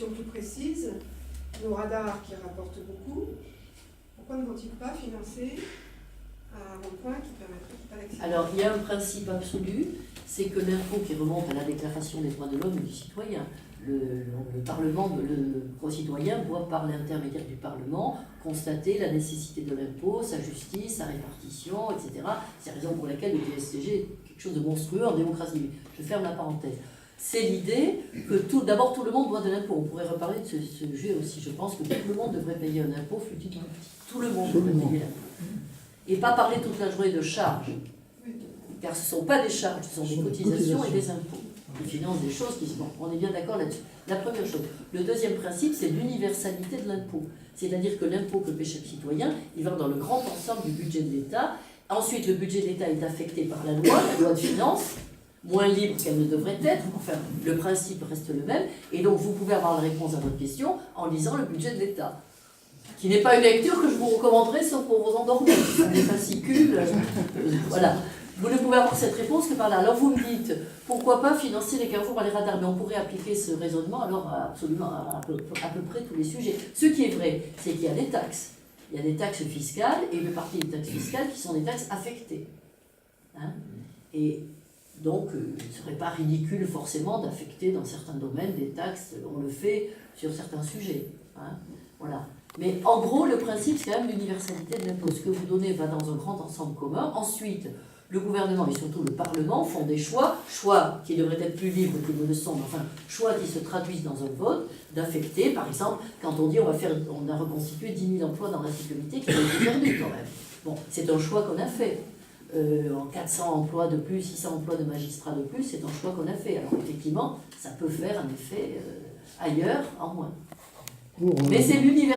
question plus précise. Nos radars qui rapportent beaucoup, pourquoi ne vont-ils pas financer un rond-point qui permettrait de pas l'accident? Alors, il y a un principe absolu, c'est que l'impôt qui remonte à la Déclaration des droits de l'homme et du citoyen, le Parlement, le concitoyen doit, par l'intermédiaire du Parlement, constater la nécessité de l'impôt, sa justice, sa répartition, etc. C'est la raison pour laquelle le TSCG est quelque chose de monstrueux en démocratie. Je ferme la parenthèse. C'est l'idée que d'abord tout le monde doit de l'impôt. On pourrait reparler de ce sujet aussi. Je pense que tout le monde devrait payer un impôt, fut-il tout petit. Tout le monde devrait payer l'impôt. Et pas parler toute la journée de charges. Car ce ne sont pas des charges, ce sont des cotisations et des impôts. Qui financent des choses qui sont... Bon, on est bien d'accord là-dessus. La première chose. Le deuxième principe, c'est l'universalité de l'impôt. C'est-à-dire que l'impôt que paie chaque citoyen, il va dans le grand ensemble du budget de l'État. Ensuite, le budget de l'État est affecté par la loi de finances, moins libre qu'elle ne devrait être. Enfin, le principe reste le même. Et donc, vous pouvez avoir la réponse à votre question en lisant le budget de l'État. Qui n'est pas une lecture que je vous recommanderais, sauf pour vous endormir. C'est des fascicules. Voilà. Vous ne pouvez avoir cette réponse que par là. Alors vous me dites, pourquoi pas financer les carrefours par les radars? Mais on pourrait appliquer ce raisonnement alors absolument à peu près tous les sujets. Ce qui est vrai, c'est qu'il y a des taxes. Il y a des taxes fiscales et une partie des taxes fiscales qui sont des taxes affectées. Hein? Et donc, il ne serait pas ridicule forcément d'affecter dans certains domaines des taxes. On le fait sur certains sujets. Hein? Voilà. Mais en gros, le principe, c'est quand même l'universalité de l'impôt. Ce que vous donnez va dans un grand ensemble commun. Ensuite, le gouvernement et surtout le Parlement font des choix qui devraient être plus libres qu'ils ne le sont, mais enfin, choix qui se traduisent dans un vote, d'affecter, par exemple, quand on dit on a reconstitué 10 000 emplois dans la sécurité qui ont été perdus quand même. Bon, c'est un choix qu'on a fait. En 400 emplois de plus, 600 emplois de magistrats de plus, c'est un choix qu'on a fait. Alors effectivement, ça peut faire un effet ailleurs en moins. Mais c'est l'univers.